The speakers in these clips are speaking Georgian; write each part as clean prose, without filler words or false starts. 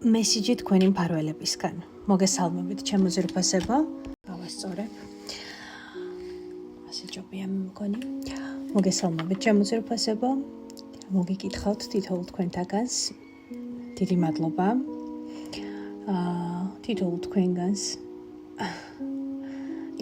მესიჯი თქვენი მფარველებისგან. მოგესალმებით, ჩემო ძვირფასებო. გავასწორებ. ასე ჯობია მგონი. მოგესალმებით, ჩემო ძვირფასებო. მოგიკითხავთ თითოეულ თქვენთაგანს. დიდი მადლობა. თითოეულ თქვენგანს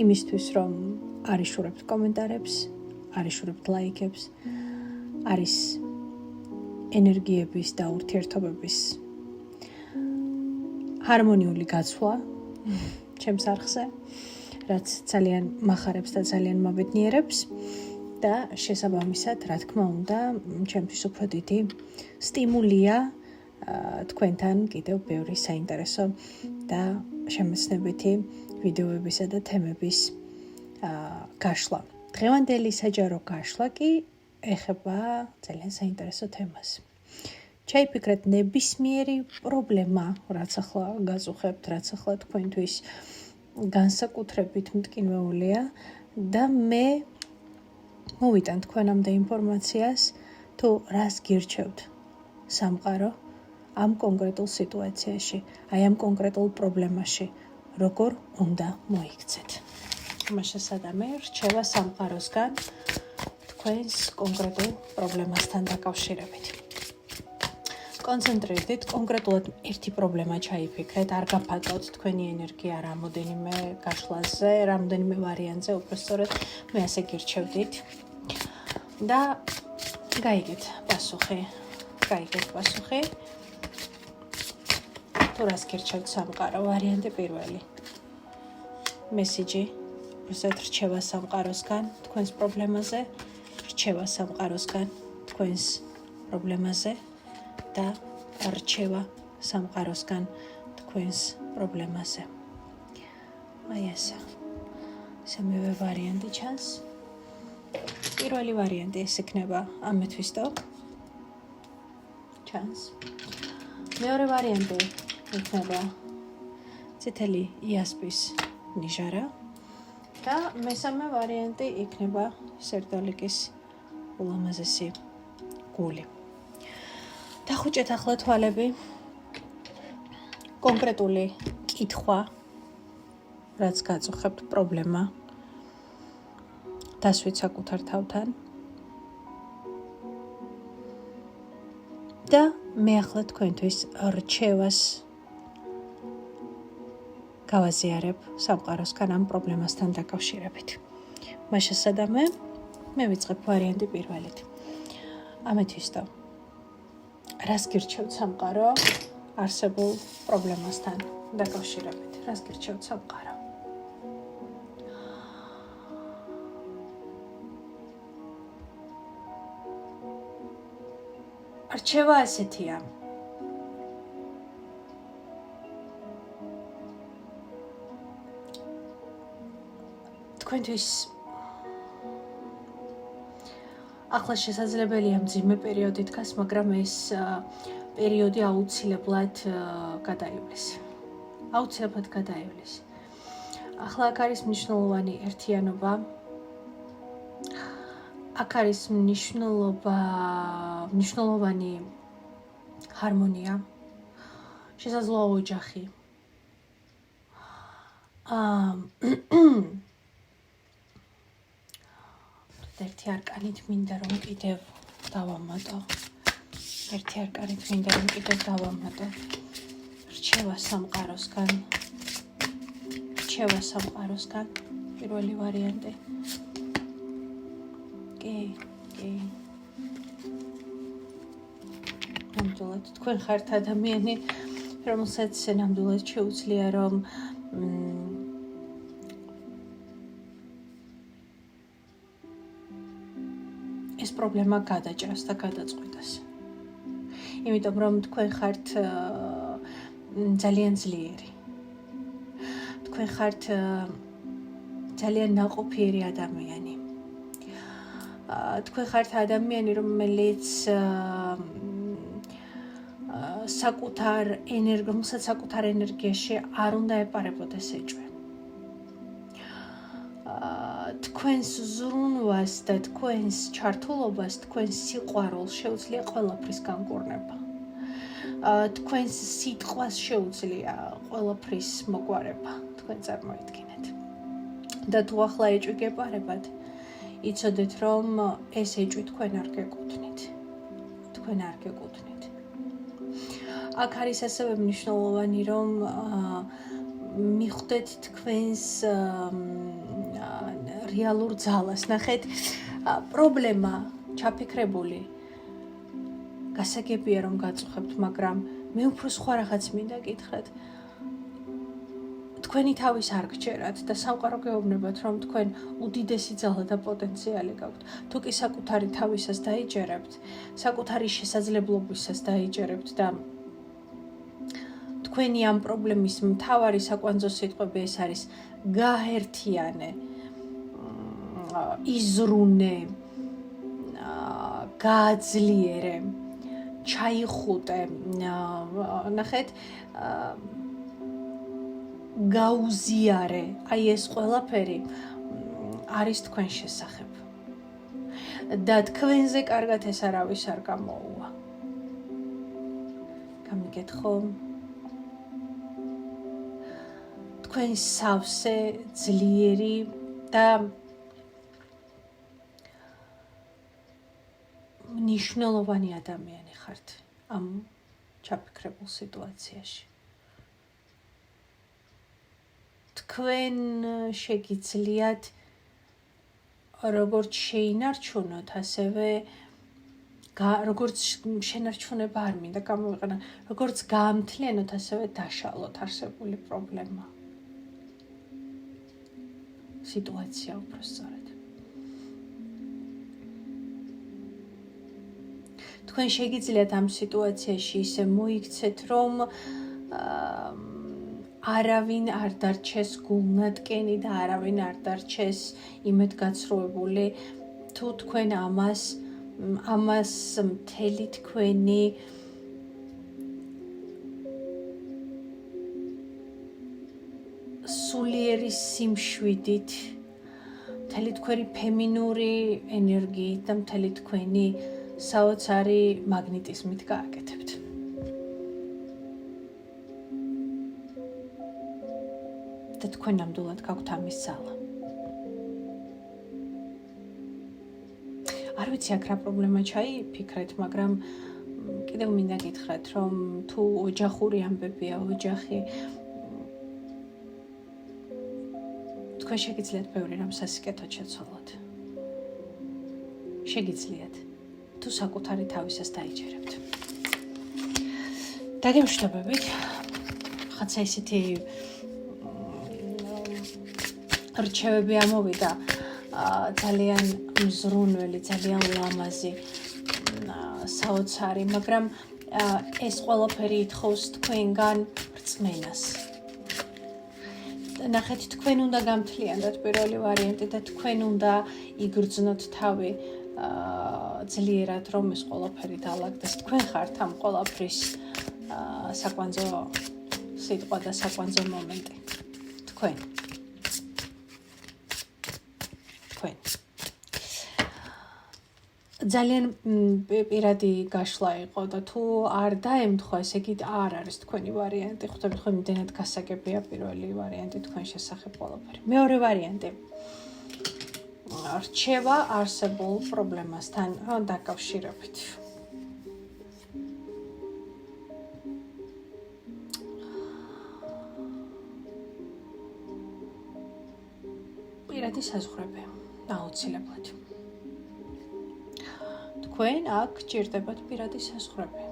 იმისთვის, რომ არიშურებთ კომენტარებს, არიშურებთ ლაიქებს, არის ენერგიების და ურთიერთობების ჰარმონიული გაცვლა ჩემს არხზე, რაც ძალიან მახარებს და ძალიან მაბედნიერებს და შესაბამისად, რა თქმა უნდა, ჩემთვის უფრო დიდი სტიმულია თქვენთან კიდევ ბევრი საინტერესო და შემეცნებითი ვიდეოებისა და თემების გაშლა. დღევანდელი საჯარო გაშლა კი ეხება ძალიან საინტერესო თემას. ჩაიფიქრეთ ნებისმიერი პრობლემა, რაც ახლა გაწუხებთ, რაც ახლა თქვენთვის განსაკუთრებით მტკინვეულია და მე მოვიტან თქვენამდე ინფორმაციას, თუ რას გირჩევთ სამყარო ამ კონკრეტულ სიტუაციაში, აი ამ კონკრეტულ პრობლემაში, როგორ უნდა მოიქცეთ. მაშასადამე რჩევა სამყაროსგან თქვენს კონკრეტულ პრობლემასთან დაკავშირებით. კონცენტრირდით, კონკრეტულად ერთი პრობლემა ჩაიფიქრეთ, არ გაფატოთ თქვენი ენერგია რამოდენიმე გაშლაზე, რამოდენიმე ვარიანტზე, უпростоრად მე ასე გირჩევდით და გაიგეთ პასუხი. თუ რას გირჩევთ სამყარო, ვარიანტი პირველი. მესიჯი, უბრალოდ რჩევა სამყაროსგან თქვენს პრობლემაზე, რჩევა სამყაროსგან თქვენს პრობლემაზე და რჩევა სამყაროსგან თქვენს პრობლემაზე. აი ესე. სამივე ვარიანტი ჩანს. პირველი ვარიანტი ეს იქნება ამეთვისტო. ჩანს. მეორე ვარიანტი იქნება წითელი იასპის ნიჟარა და მესამე ვარიანტი იქნება სერდოლიკის ულამაზესი გული. დახუჭეთ ახლა თვალები. კონკრეტული კითხვა, რაც გაწუხებთ პრობლემა, დასვით საკუთარ თავთან. და მე ახლა თქვენთვის რჩევას გავაზიარებ სამყაროსგან ამ პრობლემასთან დაკავშირებით. მაშასადამე მე ვიწყებ ვარიანტი პირველით. ამეთვისტო. რას გირჩევთ სამყარო არსებულ პრობლემასთან დაკავშირებით? რას გირჩევთ სამყარო? რჩევა ასეთია. თქვენთვის ახლა შესაძლებელია მძიმე პერიოდი დგას, მაგრამ ეს პერიოდი აუცილებლად გადაივლის. ახლა აქ არის მნიშვნელოვანი ერთიანობა. აქ არის მნიშვნელოვანი ჰარმონია, შესაძლოა ოჯახი. ერთი არკანით მინდა რომ კიდევ დავამატო. რჩევა სამყაროსგან. პირველი ვარიანტი. კი. ნამდვილად თქვენ ხართ ადამიანი, რომელსაც ნამდვილად შეუძლია რომ ეს პრობლემა გადაჭრას და გადაწყვეტას. იმიტომ რომ თქვენ ხართ ძალიან ძლიერი. თქვენ ხართ ძალიან ნაყოფიერი ადამიანი. თქვენ ხართ ადამიანი, რომელიც საკუთარ ენერგიაში არ უნდა ეპარებოდეს ეჭვი. თქვენს ზრუნვას და თქვენს ჩართულობას, თქვენს სიყვარულს შეუძლია ყველაფრის განკურნება. თქვენს სიტყვას შეუძლია ყველაფრის მოგვარება, თქვენ წარმოიდგინეთ. და თუ ახლა ეჭვი გეპარებათ, იცოდეთ, რომ ეს ეჭვი თქვენ არ გეკუთვნით. თქვენ არ გეკუთვნით. აქ არის ასევე მნიშვნელოვანი, რომ მიხვდეთ თქვენს რეალურ ძალას. ნახეთ, პრობლემა ჩაფიქრებული გასაგებია რომ გაწუხებთ, მაგრამ მე უფრო სხვა რაღაც მინდა გითხრათ. თქვენი თავის არ გჯერათ და სამყარო გეუბნებათ, რომ თქვენ უდიდესი ძალა და პოტენციალი გაქვთ. თუ კი საკუთარი თავისას დაიჯერებთ, საკუთარი შესაძლებლობისას დაიჯერებთ და თქვენი ამ პრობლემის მთავარი საკვანძო სიტყვები ეს არის გააერთიანე, იზრუნე, გააძლიერე, ჩაიხუტე, ნახეთ, გაუზიარე, აი ეს ყველაფერი არის თქვენ შესახებ. და თქვენზე კარგად ეს არავის არ გამოუვა. გამიგეთხო? თქვენ სავსე, ძლიერი და მნიშვნელოვანი ადამიანი ხართ ამ ჩაფიქრებულ სიტუაციაში. თქვენ შეგიძლიათ როგორც შეინარჩუნოთ, ასევე როგორც შენარჩუნება არ მინდა გამოვიყენო, როგორც გაამთლიანოთ, ასევე დაშალოთ არსებული პრობლემა. სიტუაცია უბრალოდ. თქვენ შეგიძლიათ ამ სიტუაციაში ისე მოიქცეთ, რომ არავინ არ დარჩეს გულნატკენი და არავინ არ დარჩეს იმედგაცრუებული, თუ თქვენ ამას მთელი თქვენი სულიერი სიმშვიდით, მთელი თქვენი ფემინური ენერგიით და მთელი თქვენი საოცარი მაგნეტიზმით გააკეთებთ. და თქვენ ნამდვილად გაქვთ ამის ძალა. არ ვიცი აქ რა პრობლემა ჩაიფიქრეთ, მაგრამ კიდევ მინდა გითხრათ, რომ თუ ოჯახური ამბებია, ოჯახი თქვენ შეგიძლიათ ბევრი რამ სასიკეთოდ შეცვალოთ. შეგიძლიათ, თუ საკუთარი თავისას დაიჯერებთ. დაგემშვიდობებით, ხაცა ისეთი რჩევები ამოვიდა, ძალიან მზრუნველი, ძალიან ლამაზი, საოცარი, მაგრამ ეს ყველაფერი ითხოვს თქვენგან რწმენას. ნახეთ, თქვენ უნდა გამთლიანოთ პირველი ვარიანტი და თქვენ უნდა იგრძნოთ თავი ძლიერად, რომ ეს ყველაფერი დაალაგდეს. თქვენ ხართ ამ ყველაფრის საკვანძო სიტყვა და საკვანძო მომენტი. თქვენ. ძალიან პირადი გაშლა იყო და თუ არ დაემთხვა, ესე იგი არ არის თქვენი ვარიანტი. ხვდებით, ხო იმდენად გასაგებია პირველი ვარიანტი თქვენ შესახებ ყველაფერი. მეორე ვარიანტი. რჩევა არსებულ პრობლემასთან დაკავშირებით. პირადი საზღვრები, აუცილებლად. თქვენ აქ ჭირდებათ პირადი საზღვრები.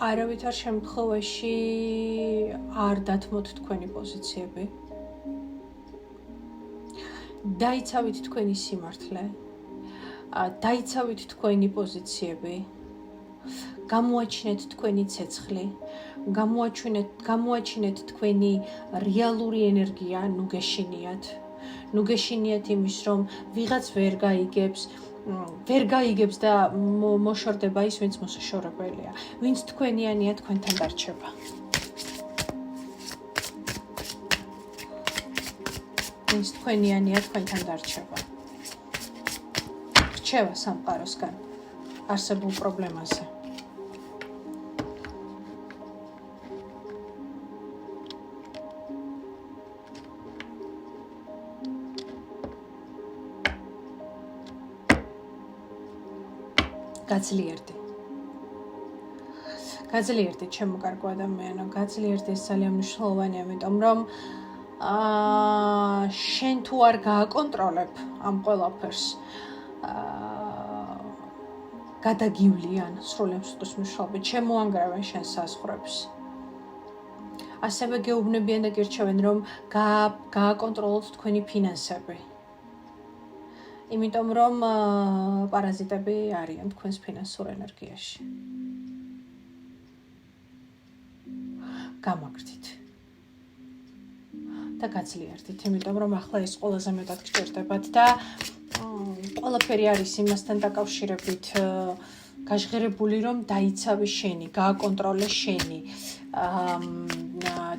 არავითარ შემთხვევაში არ დათმოთ თქვენი პოზიციები. დაიცავით თქვენი სიმართლე, დაიცავით თქვენი პოზიციები, გამოაჩინეთ თქვენი ცეცხლი, გამოაჩინეთ თქვენი რეალური ენერგია, ნუ გეშინიათ იმის, რომ ვიღაც ვერ გაიგებს და მოშორდება ის, ვინც მოსაშორებელია, ვინც თქვენიანია, თქვენთან დარჩება. ვინც თქვენიანია, თქვენთან დარჩება. რჩევა სამყაროსგან არსებულ პრობლემაზე. გაძლიერდი ჩემო კარგო ადამიანო, გაძლიერდი, ეს ძალიან მნიშვნელოვანია, იმიტომ რომ შენ თუ არ გააკონტროლებ ამ ყველაფერს, გადაგივლიან სრული მსხვერპლის მნიშვნელობით, შემოანგრევენ შენ საზღვრებს. ასევე გეუბნებიან და გირჩევენ, რომ გააკონტროლოთ თქვენი ფინანსები. იმიტომ რომ პარაზიტები არიან თქვენს ფინანსურ ენერგიაში. გამაგრდით და გაძლიერდით, იმიტომ რომ ახლა ეს ყველაზე მეტად გჭირდებათ და ყველაფერი არის იმასთან დაკავშირებით გაჟღერებული, რომ დაიცავი შენი, გააკონტროლე შენი,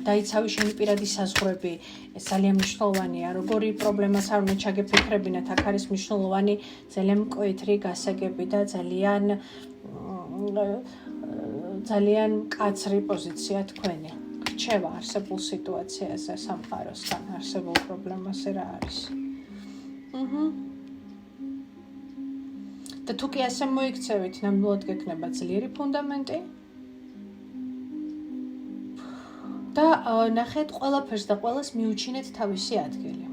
დაიცავი შენი პირადი საზღვრები, ეს ძალიან მნიშვნელოვანია, როგორი პრობლემას არ უნდა ჩაგეფიქრებინათ, აქ არის მნიშვნელოვანი ძალიან მკვეთრი გასაგები და ძალიან მკაცრი პოზიცია თქვენი. რჩევა არსებულ სიტუაციაზე, სამყაროსთან, არსებულ პრობლემაზე რა არის. და თუ კი ასე მოიქცევით, ნამდვილად გექნება ძლიერი ფუნდამენტი. და ნახეთ ყველაფერს და ყველას მიუჩინეთ თავისი ადგილი.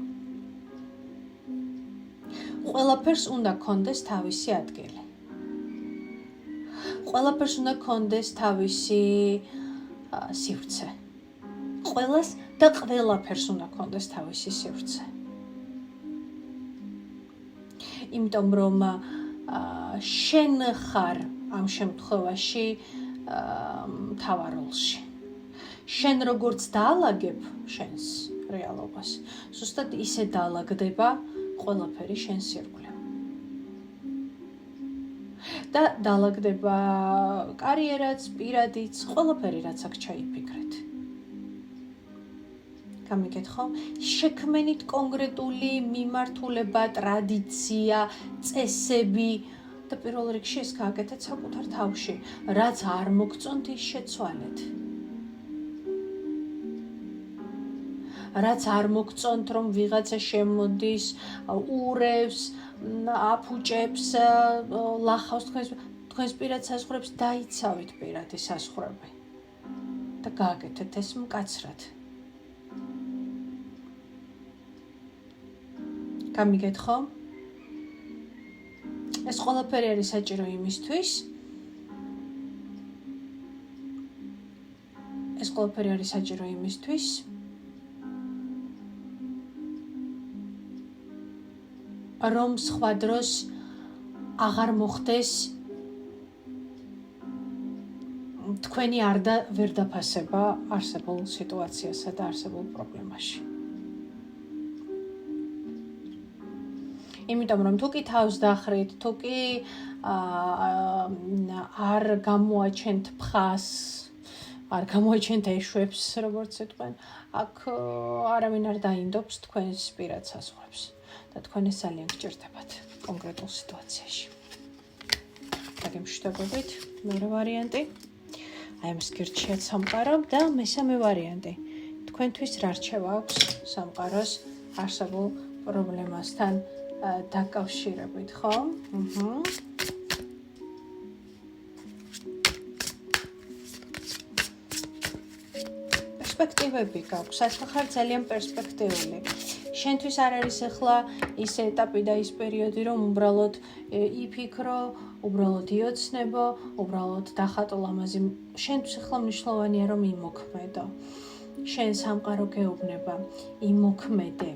ყველაფერს უნდა კონდეს თავისი ადგილი. ყველაფერს უნდა კონდეს თავისი სივრცე. ყველას და ყველაფერს უნდა კონდეს თავისი სივრცე. იმიტომ რომ შენ ხარ ამ შემთხვევაში მთავარ როლში. შენ როგორც დაალაგებ შენს რეალობას, ზუსტად ისე დაალაგდება ყველაფერი შენს ირგვლივ. და დაალაგდება კარიერაც, პირადიც, ყველაფერი რაც აქ ჩაიფიქრეთ. გამიგეთ ხო? შექმენით კონკრეტული მიმართულება, ტრადიცია, წესები და პირველ რიგში ეს გააკეთეთ საკუთარ თავში, რაც არ მოგწონთ ის შეცვალეთ. რაც არ მოგწონთ, რომ ვიღაცა შემოდის, ურევს, აფუჭებს, ლახავს თქვენს პირად საზღვრებს, დაიცავით პირადი საზღვრები და გააკეთეთ ეს მკაცრად. გამიგეთ ხო? ეს ყველაფერი არის საჭირო იმისთვის, რომ სხვა დროს აღარ მოხდეს თქვენი ვერ დაფასება არსებულ სიტუაციასა და არსებულ პრობლემაში. იმიტომ რომ თუ კი თავს დახრით, თუ კი არ გამოაჩენთ ფხას, არ გამოაჩენთ ეშვებს, როგორც ეთქვენ, აქ არავინ არ დაინდობს თქვენს პირად საზღვრებს და თქვენ ეს ძალიან გჭირდებათ კონკრეტულ სიტუაციაში. დაგემშვიდობებით, მეორე ვარიანტი. აი ამას გირჩიათ სამყარო და მესამე ვარიანტი. თქვენთვის რა რჩევა აქვს სამყაროს არსებულ პრობლემასთან დაკავშირებით, ხო? პერსპექტივები გაქვს, ახლა ხარ ძალიან პერსპექტიული. შენთვის არ არის ახლა ის ეტაპი და ის პერიოდი, რომ უბრალოდ იფიქრო, უბრალოდ იოცნებო, უბრალოდ დახატო ლამაზი. შენთვის ახლა მნიშვნელოვანია, რომ იმოქმედო. შენ სამყარო გეუბნება, იმოქმედე.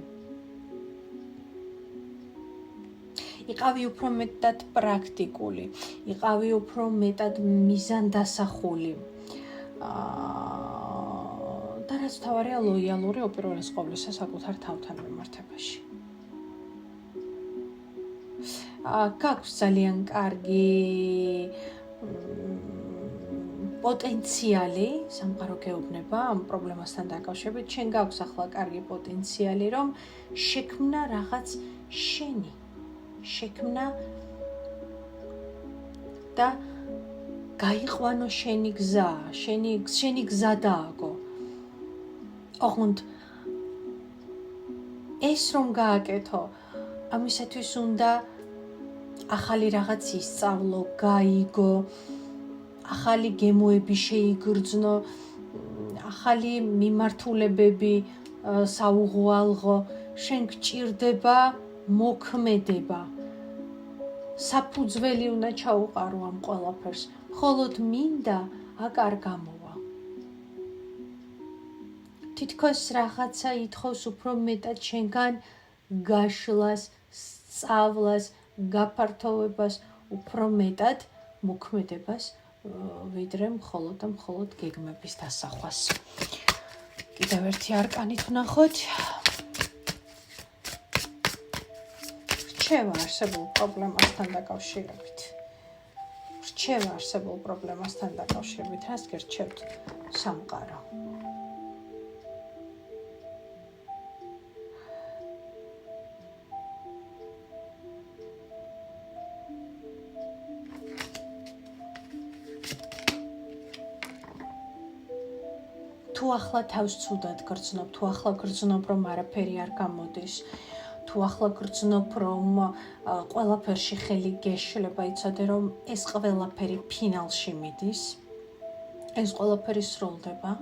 იყავი უფრო მეტად პრაქტიკული, იყავი უფრო მეტად მიზანდასახული. და რაც თავარია ლოიალური უპირველეს ყოვლისა საკუთარ თავთან მიმართებაში. გაქვს ძალიან კარგი პოტენციალი, სამყარო გეუბნება ამ პრობლემასთან დაკავშირებით, შენ გაქვს ახლა კარგი პოტენციალი, რომ შექმნა რაღაც შენი, შექმნა და გაიყვანო შენი გზა, შენი გზა დააგო. ოღონდ ეს რომ გააკეთო, ამისათვის უნდა ახალი რაღაც ისწავლო, გაიგო, ახალი გემოები შეიგრძნო, ახალი მიმართულებები საუღალღო, შენ გჭირდება მოქმედება. საფუძველი უნდა ჩაუყარო ამ ყველაფერს, მხოლოდ მინდა აქ არ გამოვა. თითქოს რაღაცა ითხოვს უფრო მეტად შენგან გაშლას, სწავლას, გაფართოვებას, უფრო მეტად მოქმედებას, ვიდრე მხოლოდ გეგმების დასახვას. კიდევ ერთი არკანით ვნახოთ. რჩევა არსებულ პრობლემასთან დაკავშირებით. რას გერჩევთ? სამყარო. თუ ახლა თავს ცუდად გრძნობ, თუ ახლა გრძნობ, რომ არაფერი არ გამოდის, თუ ახლა გრძნობ, რომ ყველაფერში ხელი გეშლება, იცოდე, რომ ეს ყველაფერი ფინალში მიდის, ეს ყველაფერი სრულდება,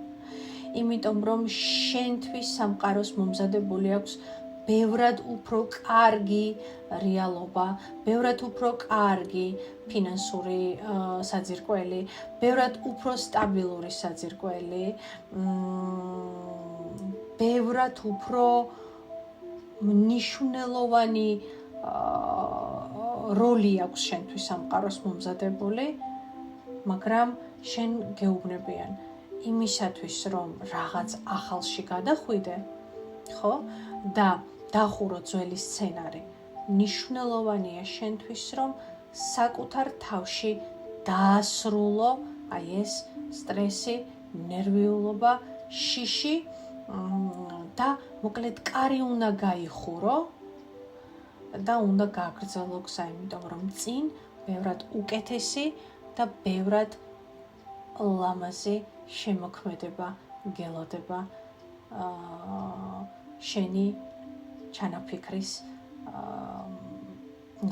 იმიტომ რომ შენთვის სამყაროს მომზადებული აქვს ბევრად უფრო კარგი რეალობა, ბევრად უფრო კარგი ფინანსური საძირკველი, ბევრად უფრო სტაბილური საძირკველი, ბევრად უფრო მნიშვნელოვანი როლი აქვს შენთვის სამყაროს მომზადებული, მაგრამ შენ გეუბნებიან იმისათვის, რომ რაღაც ახალში გადახვიდე, ხო? და დახურო ძველი სცენარი. მნიშვნელოვანია შენთვის, რომ საკუთარ თავში დაასრულო აი ეს სტრესი, ნერვიულობა, შიში და მოკლედ კარი უნდა გაიხურო და უნდა გააგრძელო გზა, იმიტომ რომ წინ ბევრად უკეთესი და ბევრად ლამაზი შემოქმედება გელოდება შენი ჩანაფიქრის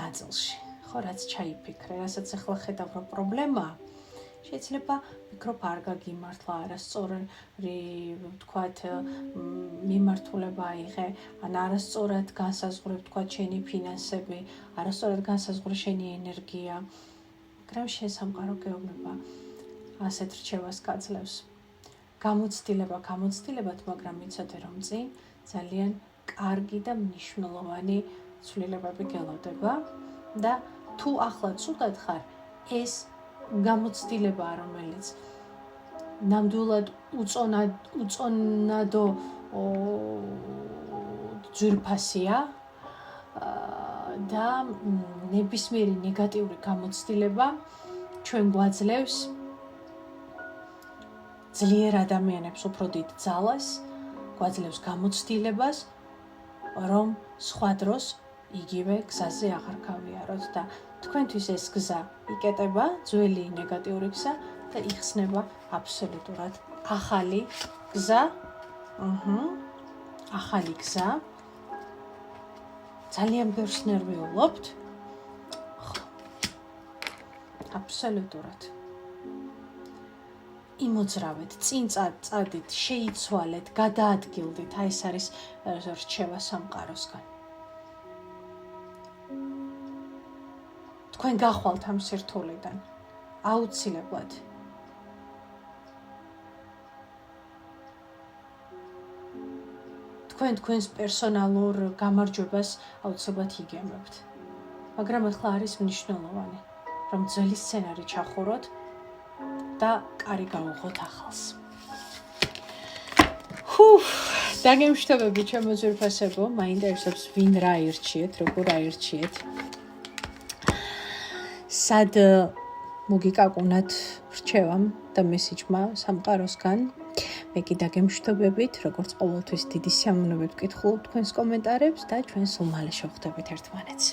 ნაწილში, ხო, რაც ჩაიფიქრე, რასაც ახლა ხედავ, რომ პრობლემაა, შეიძლება ვფიქრობ, არ გაგიმართლა, არასწორი, ვთქვათ, მიმართულება აიღე, ან არასწორად განსაზღვრე, ვთქვათ, შენი ფინანსები, არასწორად განსაზღვრე შენი ენერგია, მაგრამ შენ სამყარო გეუბნება, ასეთ რჩევას გაძლევს. გამოცდილებად, მაგრამ იცოდე, რომ წინ ძალიან კარგი და მნიშვნელოვანი ცვლილებები გელოდება და თუ ახლა ცუდად ხარ, ეს გამოცდილება, რომელიც ნამდვილად უწონადო ძვირფასია და ნებისმიერი ნეგატიური გამოცდილება ჩვენ გვაძლევს ძლიერ ადამიანებს უფრო დიდ ძალას, გვაძლევს გამოცდილებას, რომ სხვა დროს იგივე გზაზე აღარ გავიაროთ და თქვენთვის ეს გზა იკეტება, ძველი ნეგატიური გზა და იხსნება აბსოლუტურად ახალი გზა. ახალი გზა. ძალიან ბევრს ნერვიულობთ. აბსოლუტურად. იმოძრავეთ, წინ წადით, შეიცვალეთ, გადაადგილდით, აი ეს არის რჩევა სამყაროსგან. თქვენ გახვალთ ამ სირთულიდან, აუცილებლად. თქვენ თქვენს პერსონალურ გამარჯვებას აუცილებლად იგემებთ. მაგრამ ახლა არის მნიშვნელოვანი, რომ ძველი სცენარი ჩახუროთ და კარი გავუღოთ ახალს. დაგემშვიდობები ჩემო ძვირფასებო, მაინტერესებს ვინ რა ირჩიეთ, როგორ აირჩიეთ. სად მოგიკაკუნათ რჩევამ და მესიჯმა სამყაროსგან. მე კი დაგემშვიდობებით, როგორც ყოველთვის დიდი სიამოვნებით ვკითხულობ თქვენს კომენტარებს და ჩვენ სულ მალე შევხვდებით ერთმანეთს.